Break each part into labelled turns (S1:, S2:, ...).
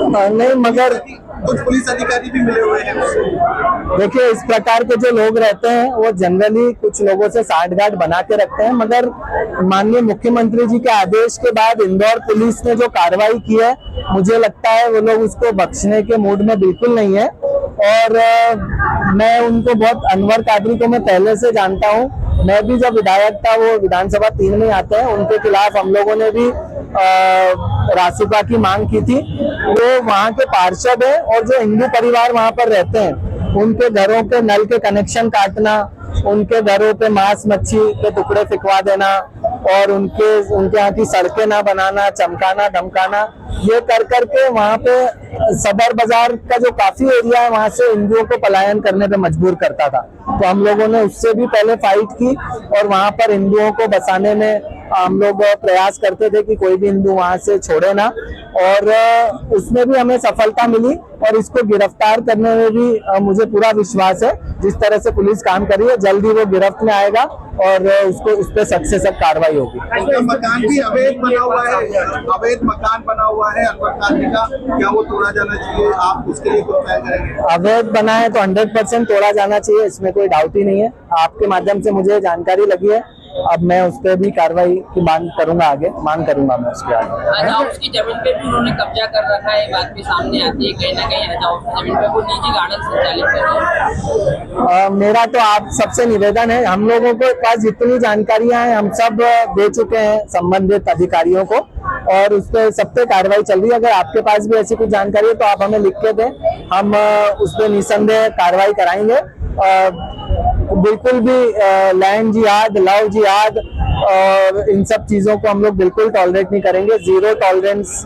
S1: नहीं, मगर
S2: कुछ पुलिस अधिकारी भी मिले हुए हैं उससे।
S1: देखिए, इस प्रकार के जो लोग रहते हैं वो जनरली कुछ लोगों से साठगांठ बना के रखते हैं, मगर माननीय मुख्यमंत्री जी के आदेश के बाद इंदौर पुलिस ने जो कार्रवाई की है, मुझे लगता है वो लोग उसको बख्शने के मूड में बिल्कुल नहीं है। और मैं उनको बहुत, अनवर कादरी को मैं पहले से जानता हूँ, मैं भी जब विधायक था, वो विधानसभा 3 में आते हैं, उनके खिलाफ हम लोगों ने भी रासुका की मांग की थी। वो वहाँ के पार्षद है और जो हिंदू परिवार वहाँ पर रहते हैं, उनके घरों के नल के कनेक्शन काटना, उनके घरों पे मांस मच्छी के टुकड़े फिकवा देना और उनके यहाँ की सड़कें ना बनाना, चमकाना धमकाना, ये कर करके वहाँ पे सदर बाजार का जो काफी एरिया है वहां से हिंदुओं को पलायन करने पे मजबूर करता था। तो हम लोगों ने उससे भी पहले फाइट की और वहां पर हिंदुओं को बसाने में हम लोग प्रयास करते थे कि कोई भी हिंदू वहां से छोड़े ना, और उसमें भी हमें सफलता मिली और इसको गिरफ्तार करने में भी मुझे पूरा विश्वास है। जिस तरह से पुलिस काम कर रही है, जल्दी वो गिरफ्त में आएगा और उसको उस पर सख्त से सख्त कार्रवाई होगी।
S2: मकान भी अवैध बना हुआ है, अवैध मकान बना हुआ है अनवर कादरी का, क्या वो तोड़ा जाना चाहिए? आप उसके लिए कुछ तय करेंगे?
S1: अवैध बना है तो 100% तोड़ा जाना चाहिए, इसमें कोई डाउट ही नहीं है। आपके माध्यम से मुझे जानकारी लगी है, अब मैं उस पर भी कार्रवाई की मांग करूंगा, आगे मांग करूंगा मैं उसके आगे।
S3: हज हाउस की जमीन पे भी उन्होंने कब्जा कर रखा है, बात भी सामने आती है कहीं ना कहीं हज हाउस की जमीन पे वो निजी गार्डन संचालित कर रहे हैं।
S1: मेरा तो आप सबसे निवेदन है, हम लोगों के पास जितनी जानकारियां हैं हम सब दे चुके हैं संबंधित अधिकारियों को और उस पर सब पे कार्रवाई चल रही है। अगर आपके पास भी ऐसी कुछ जानकारी है तो आप हमें लिख के दें, हम उस पर निसंदेह कार्रवाई कराएंगे। बिल्कुल भी लैंड जिहाद, लव जिहाद और इन सब चीजों को हम लोग बिल्कुल टॉलरेट नहीं करेंगे। जीरो टॉलरेंस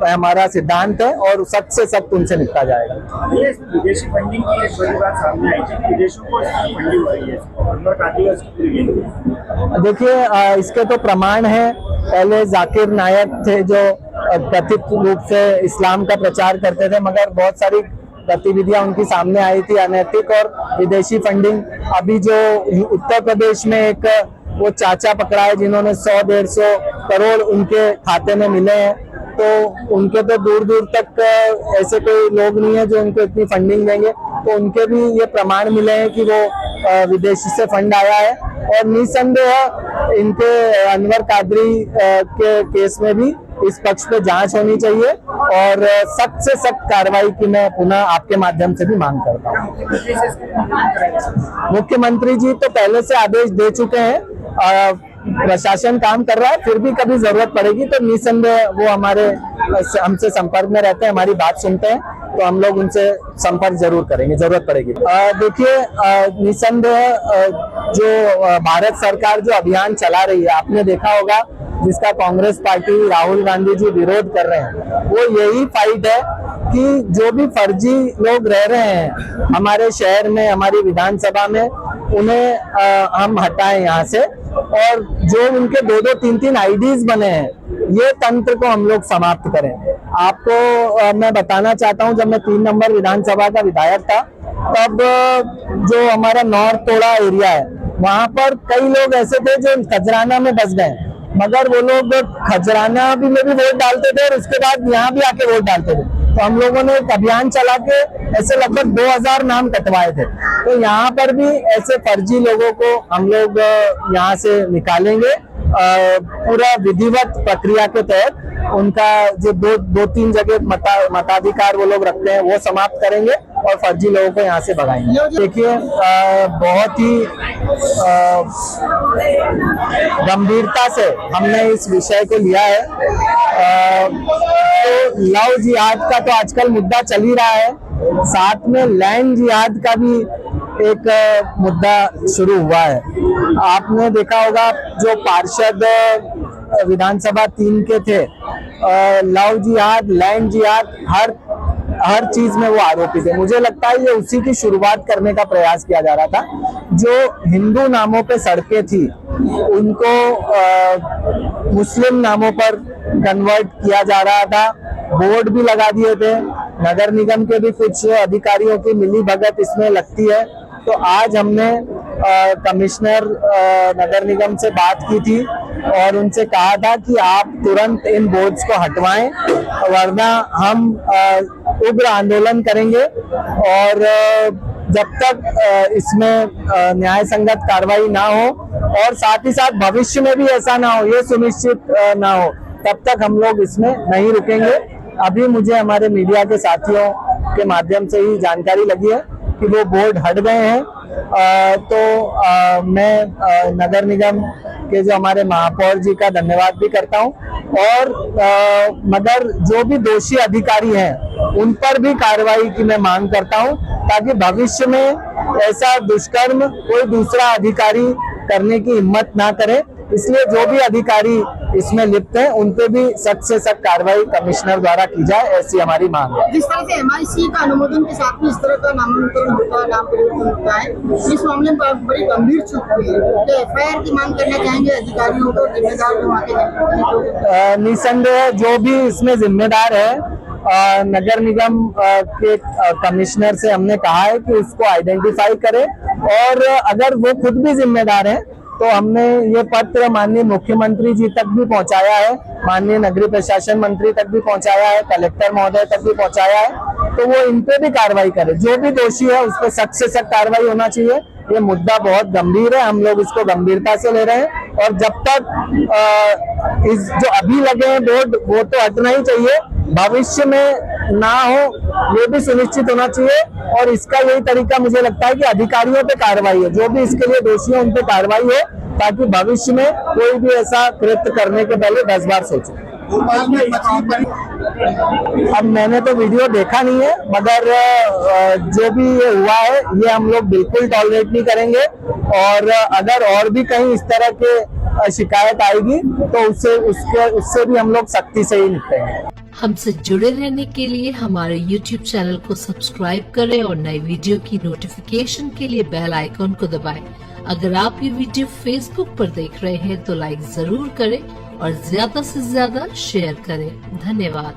S1: हमारा सिद्धांत है और सख्त से सख्त उनसे निपटा जाएगा।
S4: विदेशी फंडिंग की एक बड़ी बात सामने आई थी, विदेशों को फंडिंग हो रही है, अनवर कादरी
S1: देखिए, इसके तो प्रमाण है। पहले जाकिर नायक थे जो कथित रूप से इस्लाम का प्रचार करते थे, मगर बहुत सारी गतिविधियां उनकी सामने आई थी अनैतिक और विदेशी फंडिंग। अभी जो उत्तर प्रदेश में एक वो चाचा पकड़ा है जिन्होंने 100-150 करोड़ उनके खाते में मिले हैं, तो उनके तो दूर दूर तक ऐसे कोई लोग नहीं है जो उनको इतनी फंडिंग देंगे। तो उनके भी ये प्रमाण मिले हैं कि वो विदेशी से फंड आया है और निसंदेह इनके अनवर कादरी के केस में भी इस पक्ष पे जांच होनी चाहिए और सख्त से सख्त कार्रवाई की मैं पुनः आपके माध्यम से भी मांग करता हूँ। मुख्यमंत्री जी तो पहले से आदेश दे चुके हैं, प्रशासन काम कर रहा है, फिर भी कभी जरूरत पड़ेगी तो निसंदेह वो हमसे संपर्क में रहते हैं, हमारी बात सुनते हैं, तो हम लोग उनसे संपर्क जरूर करेंगे, जरूरत पड़ेगी। देखिए, निसंदेह जो भारत सरकार जो अभियान चला रही है, आपने देखा होगा, जिसका कांग्रेस पार्टी राहुल गांधी जी विरोध कर रहे हैं, वो यही फाइट है कि जो भी फर्जी लोग रह रहे हैं हमारे शहर में, हमारी विधानसभा में, उन्हें हम हटाएं यहाँ से और जो उनके 2-2, 3-3 आईडीज बने हैं, ये तंत्र को हम लोग समाप्त करें। आपको मैं बताना चाहता हूँ, जब मैं 3 नंबर विधानसभा का विधायक था, तब जो हमारा नॉर्थ तोड़ा एरिया है, वहां पर कई लोग ऐसे थे जो खजराना में बस गए, मगर वो लोग खजराना में भी वोट डालते थे और उसके बाद यहाँ भी आके वोट डालते थे। तो हम लोगों ने एक अभियान चला के ऐसे लगभग 2000 नाम कटवाए थे। तो यहाँ पर भी ऐसे फर्जी लोगों को हम लोग यहाँ से निकालेंगे, पूरा विधिवत प्रक्रिया के तहत उनका जो 2-3 जगह मताधिकार वो लोग रखते हैं वो समाप्त करेंगे और फर्जी लोगों को यहाँ से भगाएंगे। देखिए, बहुत ही गंभीरता से हमने इस विषय को लिया है। तो लव जिहाद का तो आजकल मुद्दा चल ही रहा है, साथ में लैंड जिहाद का भी एक मुद्दा शुरू हुआ है। आपने देखा होगा, जो पार्षद विधानसभा 3 के थे, लव जिहाद, लैंड जिहाद, हर चीज में वो आरोपी थे। मुझे लगता है ये उसी की शुरुआत करने का प्रयास किया जा रहा था। जो हिंदू नामों पे सड़कें थी उनको मुस्लिम नामों पर कन्वर्ट किया जा रहा था, बोर्ड भी लगा दिए थे, नगर निगम के भी कुछ अधिकारियों की मिली भगत इसमें लगती है। तो आज हमने कमिश्नर नगर निगम से बात की थी और उनसे कहा था कि आप तुरंत इन बोर्ड्स को हटवाएं, वरना हम उग्र आंदोलन करेंगे। और जब तक इसमें न्याय संगत कार्रवाई ना हो और साथ ही साथ भविष्य में भी ऐसा ना हो, ये सुनिश्चित ना हो, तब तक हम लोग इसमें नहीं रुकेंगे। अभी मुझे हमारे मीडिया के साथियों के माध्यम से ही जानकारी लगी है कि वो बोर्ड हट गए हैं। मैं नगर निगम के जो हमारे महापौर जी का धन्यवाद भी करता हूं, और मगर जो भी दोषी अधिकारी हैं उन पर भी कार्रवाई की मैं मांग करता हूं, ताकि भविष्य में ऐसा दुष्कर्म कोई दूसरा अधिकारी करने की हिम्मत ना करे। इसलिए जो भी अधिकारी इसमें लिप्त हैं उन पे भी सख्त से सख्त कार्रवाई कमिश्नर द्वारा की जाए, ऐसी हमारी मांग है।
S5: जिस तरह से MIC का अनुमोदन के साथ में इस तरह का नामांतरण होता है, नाम परिवर्तन होता है, इस मामले में आप बड़ी गंभीर चूक हुई है, तो FIR की मांग करना चाहेंगे अधिकारियों को, जिम्मेदार जो आगे
S1: निसंदेह जो भी इसमें जिम्मेदार है, नगर निगम के कमिश्नर से हमने कहा है कि उसको आइडेंटिफाई करे, और अगर वो खुद भी जिम्मेदार है तो हमने ये पत्र माननीय मुख्यमंत्री जी तक भी पहुंचाया है, माननीय नगरीय प्रशासन मंत्री तक भी पहुंचाया है, कलेक्टर महोदय तक भी पहुंचाया है। तो वो इन पे भी कार्रवाई करे, जो भी दोषी है उस पर सख्त से सख्त कार्रवाई होना चाहिए। ये मुद्दा बहुत गंभीर है, हम लोग इसको गंभीरता से ले रहे हैं, और जब तक इस जो अभी लगे हैं बोर्ड वो तो हटना ही चाहिए, भविष्य में ना हो ये भी सुनिश्चित होना चाहिए। और इसका यही तरीका मुझे लगता है कि अधिकारियों पे कार्रवाई है, जो भी इसके लिए दोषी है उन पे कार्रवाई हो, ताकि भविष्य में कोई भी ऐसा कृत्य करने के पहले 10 बार सोचे।
S2: भोपाल में मछली
S1: अब मैंने तो वीडियो देखा नहीं है, मगर जो भी ये हुआ है ये हम लोग बिल्कुल टॉलरेट नहीं करेंगे, और अगर और भी कहीं इस तरह के शिकायत आएगी तो उससे भी हम लोग सख्ती से ही निपटेंगे।
S6: हमसे जुड़े रहने के लिए हमारे YouTube चैनल को सब्सक्राइब करें और नई वीडियो की नोटिफिकेशन के लिए बेल आइकॉन को दबाएं। अगर आप ये वीडियो Facebook पर देख रहे हैं तो लाइक जरूर करें और ज्यादा से ज्यादा शेयर करें। धन्यवाद।